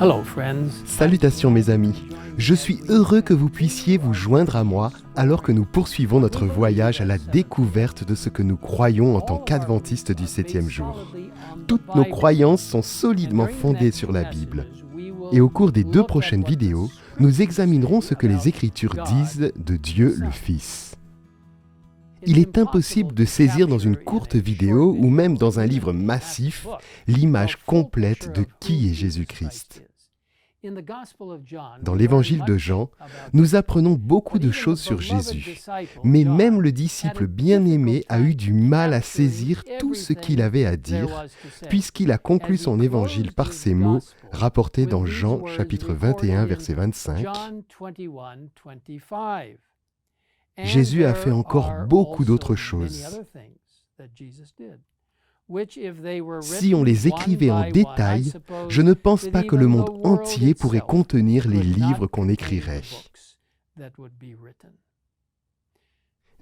Hello, friends. Salutations mes amis, je suis heureux que vous puissiez vous joindre à moi alors que nous poursuivons notre voyage à la découverte de ce que nous croyons en tant qu'adventistes du 7e jour. Toutes nos croyances sont solidement fondées sur la Bible. Et au cours des 2 prochaines vidéos, nous examinerons ce que les Écritures disent de Dieu le Fils. Il est impossible de saisir dans une courte vidéo ou même dans un livre massif l'image complète de qui est Jésus-Christ. Dans l'évangile de Jean, nous apprenons beaucoup de choses sur Jésus, mais même le disciple bien-aimé a eu du mal à saisir tout ce qu'il avait à dire, puisqu'il a conclu son évangile par ces mots rapportés dans Jean chapitre 21, verset 25. Jésus a fait encore beaucoup d'autres choses. Si on les écrivait en détail, je ne pense pas que le monde entier pourrait contenir les livres qu'on écrirait.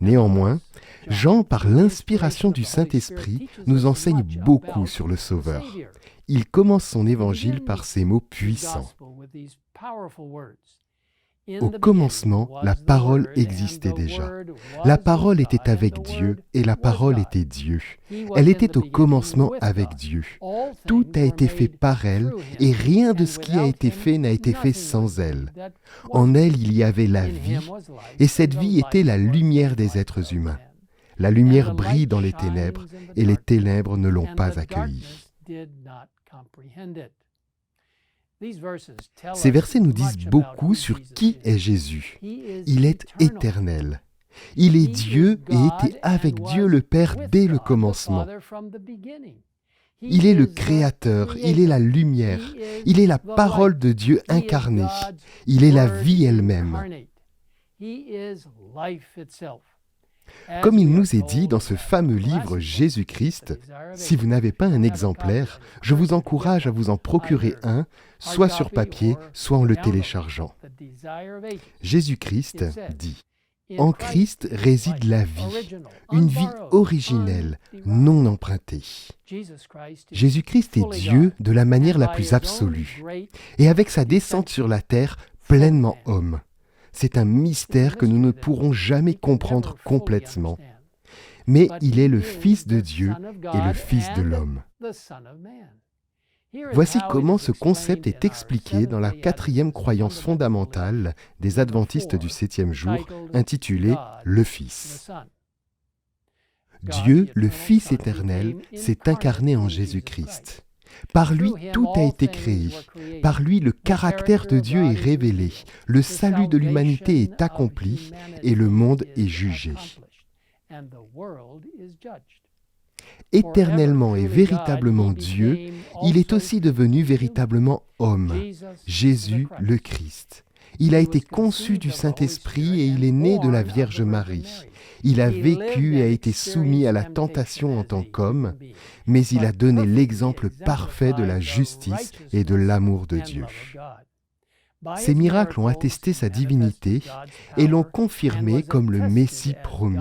Néanmoins, Jean, par l'inspiration du Saint-Esprit, nous enseigne beaucoup sur le Sauveur. Il commence son évangile par ces mots puissants. Au commencement, la parole existait déjà. La parole était avec Dieu et la parole était Dieu. Elle était au commencement avec Dieu. Tout a été fait par elle et rien de ce qui a été fait n'a été fait sans elle. En elle, il y avait la vie et cette vie était la lumière des êtres humains. La lumière brille dans les ténèbres et les ténèbres ne l'ont pas accueillie. Ces versets nous disent beaucoup sur qui est Jésus. Il est éternel. Il est Dieu et était avec Dieu le Père dès le commencement. Il est le Créateur, il est la lumière, il est la parole de Dieu incarnée, il est la vie elle-même. Comme il nous est dit dans ce fameux livre Jésus-Christ, si vous n'avez pas un exemplaire, je vous encourage à vous en procurer un, soit sur papier, soit en le téléchargeant. Jésus-Christ dit « En Christ réside la vie, une vie originelle, non empruntée. » Jésus-Christ est Dieu de la manière la plus absolue, et avec sa descente sur la terre, pleinement homme. C'est un mystère que nous ne pourrons jamais comprendre complètement. Mais il est le Fils de Dieu et le Fils de l'homme. Voici comment ce concept est expliqué dans la 4e croyance fondamentale des adventistes du 7e jour, intitulée « Le Fils ». Dieu, le Fils éternel, s'est incarné en Jésus-Christ. Par lui, tout a été créé. Par lui, le caractère de Dieu est révélé. Le salut de l'humanité est accompli et le monde est jugé. Éternellement et véritablement Dieu, il est aussi devenu véritablement homme, Jésus le Christ. Il a été conçu du Saint-Esprit et il est né de la Vierge Marie. Il a vécu et a été soumis à la tentation en tant qu'homme, mais il a donné l'exemple parfait de la justice et de l'amour de Dieu. Ces miracles ont attesté sa divinité et l'ont confirmé comme le Messie promis.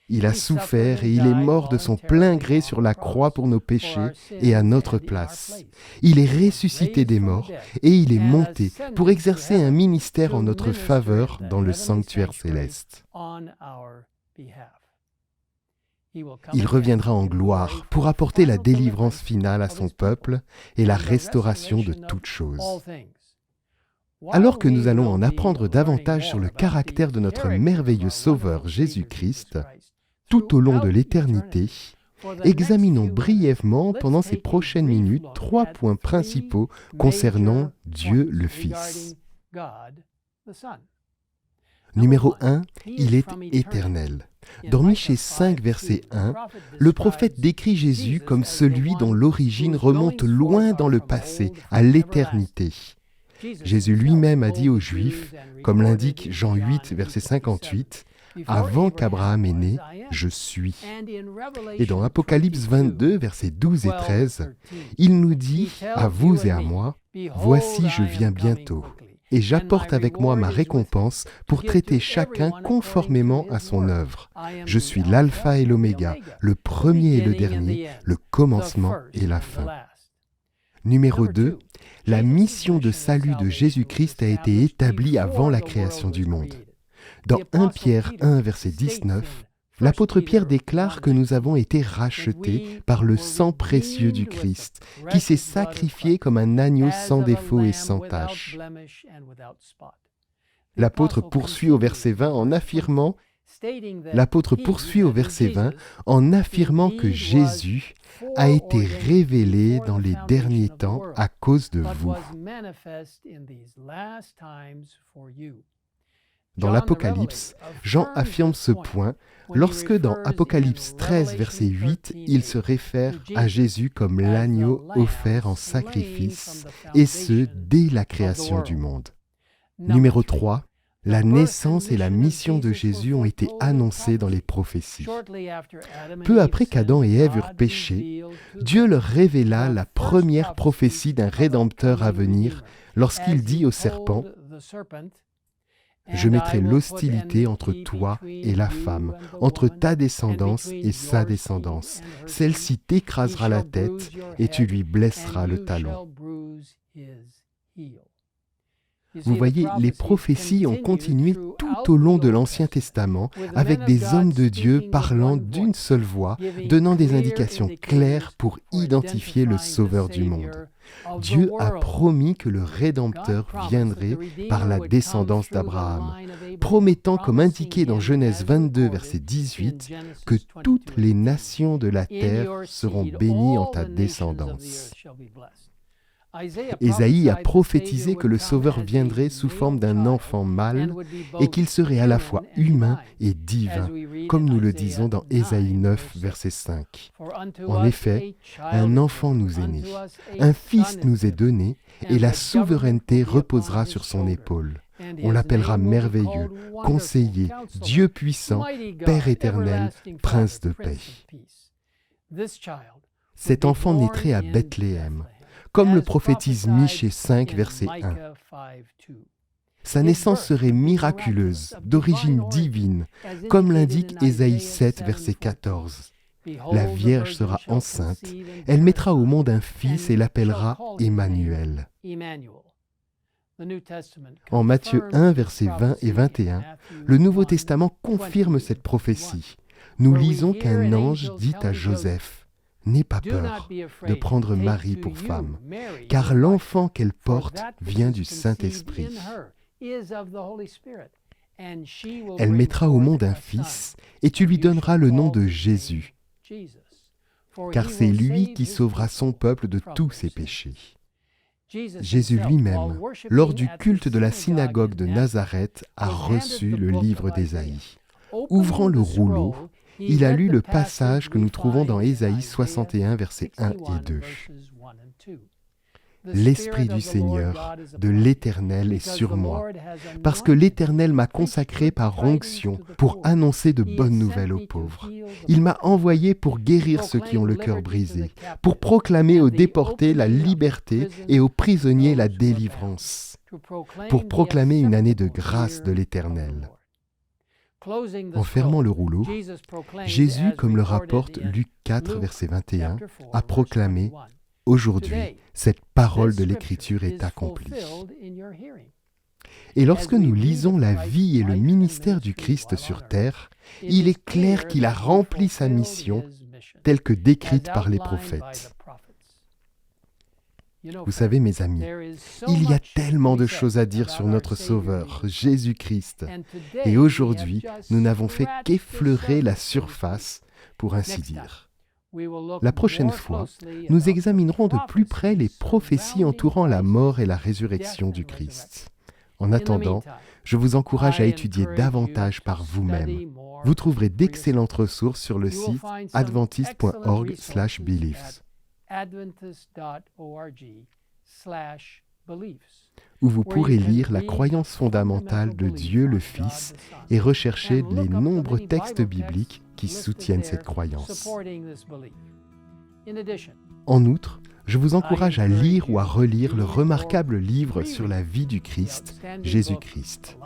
Il a souffert et il est mort de son plein gré sur la croix pour nos péchés et à notre place. Il est ressuscité des morts et il est monté pour exercer un ministère en notre faveur dans le sanctuaire céleste. Il reviendra en gloire pour apporter la délivrance finale à son peuple et la restauration de toutes choses. Alors que nous allons en apprendre davantage sur le caractère de notre merveilleux Sauveur Jésus-Christ, tout au long de l'éternité, examinons brièvement pendant ces prochaines minutes 3 points principaux concernant Dieu le Fils. Numéro 1, il est éternel. Dans Michée 5, verset 1, le prophète décrit Jésus comme celui dont l'origine remonte loin dans le passé, à l'éternité. Jésus lui-même a dit aux Juifs, comme l'indique Jean 8, verset 58, « Avant qu'Abraham est né, je suis. » Et dans Apocalypse 22, versets 12 et 13, il nous dit, à vous et à moi, « Voici, je viens bientôt, et j'apporte avec moi ma récompense pour traiter chacun conformément à son œuvre. Je suis l'alpha et l'oméga, le premier et le dernier, le commencement et la fin. » Numéro 2, la mission de salut de Jésus-Christ a été établie avant la création du monde. Dans 1 Pierre 1, verset 19, l'apôtre Pierre déclare que nous avons été rachetés par le sang précieux du Christ, qui s'est sacrifié comme un agneau sans défaut et sans tache. L'apôtre poursuit au verset 20 en affirmant que Jésus a été révélé dans les derniers temps à cause de vous. Dans l'Apocalypse, Jean affirme ce point lorsque dans Apocalypse 13, verset 8, il se réfère à Jésus comme l'agneau offert en sacrifice, et ce, dès la création du monde. Numéro 3, la naissance et la mission de Jésus ont été annoncées dans les prophéties. Peu après qu'Adam et Ève eurent péché, Dieu leur révéla la première prophétie d'un Rédempteur à venir lorsqu'il dit au serpent « Je mettrai l'hostilité entre toi et la femme, entre ta descendance et sa descendance. Celle-ci t'écrasera la tête et tu lui blesseras le talon. » Vous voyez, les prophéties ont continué tout au long de l'Ancien Testament avec des hommes de Dieu parlant d'une seule voix, donnant des indications claires pour identifier le Sauveur du monde. Dieu a promis que le Rédempteur viendrait par la descendance d'Abraham, promettant, comme indiqué dans Genèse 22, verset 18, que toutes les nations de la terre seront bénies en ta descendance. Ésaïe a prophétisé que le Sauveur viendrait sous forme d'un enfant mâle et qu'il serait à la fois humain et divin, comme nous le disons dans Ésaïe 9, verset 5. En effet, un enfant nous est né, un fils nous est donné, et la souveraineté reposera sur son épaule. On l'appellera merveilleux, conseiller, Dieu puissant, Père éternel, Prince de paix. Cet enfant naîtrait à Bethléem, comme le prophétise Michée 5, verset 1. Sa naissance serait miraculeuse, d'origine divine, comme l'indique Ésaïe 7, verset 14. La Vierge sera enceinte, elle mettra au monde un fils et l'appellera Emmanuel. En Matthieu 1, versets 20 et 21, le Nouveau Testament confirme cette prophétie. Nous lisons qu'un ange dit à Joseph: « N'aie pas peur de prendre Marie pour femme, car l'enfant qu'elle porte vient du Saint-Esprit. Elle mettra au monde un fils, et tu lui donneras le nom de Jésus, car c'est lui qui sauvera son peuple de tous ses péchés. » Jésus lui-même, lors du culte de la synagogue de Nazareth, a reçu le livre d'Ésaïe. Ouvrant le rouleau, il a lu le passage que nous trouvons dans Ésaïe 61, versets 1 et 2. « L'Esprit du Seigneur, de l'Éternel, est sur moi, parce que l'Éternel m'a consacré par onction pour annoncer de bonnes nouvelles aux pauvres. Il m'a envoyé pour guérir ceux qui ont le cœur brisé, pour proclamer aux déportés la liberté et aux prisonniers la délivrance, pour proclamer une année de grâce de l'Éternel. » En fermant le rouleau, Jésus, comme le rapporte Luc 4, verset 21, a proclamé « Aujourd'hui, cette parole de l'Écriture est accomplie. » Et lorsque nous lisons la vie et le ministère du Christ sur terre, il est clair qu'il a rempli sa mission telle que décrite par les prophètes. Vous savez, mes amis, il y a tellement de choses à dire sur notre Sauveur, Jésus-Christ. Et aujourd'hui, nous n'avons fait qu'effleurer la surface, pour ainsi dire. La prochaine fois, nous examinerons de plus près les prophéties entourant la mort et la résurrection du Christ. En attendant, je vous encourage à étudier davantage par vous-même. Vous trouverez d'excellentes ressources sur le site adventist.org/beliefs. Où vous pourrez lire la croyance fondamentale de Dieu le Fils et rechercher les nombreux textes bibliques qui soutiennent cette croyance. En outre, je vous encourage à lire ou à relire le remarquable livre sur la vie du Christ, Jésus-Christ.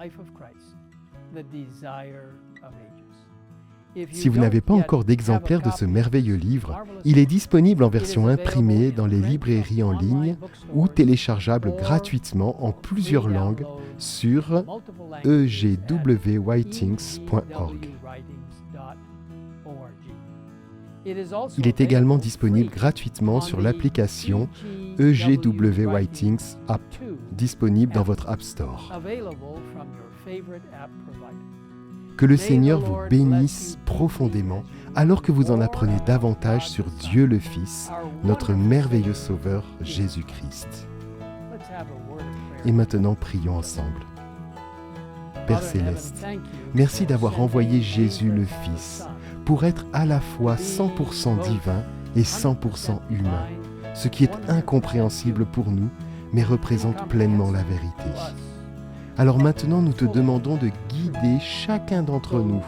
Si vous n'avez pas encore d'exemplaire de ce merveilleux livre, il est disponible en version imprimée dans les librairies en ligne ou téléchargeable gratuitement en plusieurs langues sur egwwritings.org. Il est également disponible gratuitement sur l'application EGW Writings App, disponible dans votre App Store. Que le Seigneur vous bénisse profondément alors que vous en apprenez davantage sur Dieu le Fils, notre merveilleux Sauveur Jésus-Christ. Et maintenant, prions ensemble. Père Céleste, merci d'avoir envoyé Jésus le Fils pour être à la fois 100% divin et 100% humain, ce qui est incompréhensible pour nous, mais représente pleinement la vérité. Alors maintenant, nous te demandons de guider chacun d'entre nous,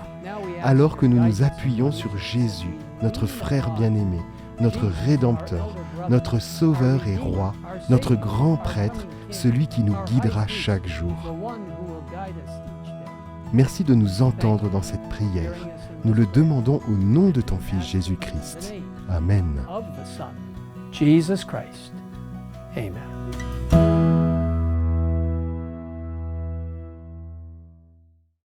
alors que nous nous appuyons sur Jésus, notre frère bien-aimé, notre Rédempteur, notre Sauveur et Roi, notre grand prêtre, celui qui nous guidera chaque jour. Merci de nous entendre dans cette prière. Nous le demandons au nom de ton Fils Jésus-Christ. Amen. Jesus Christ. Amen.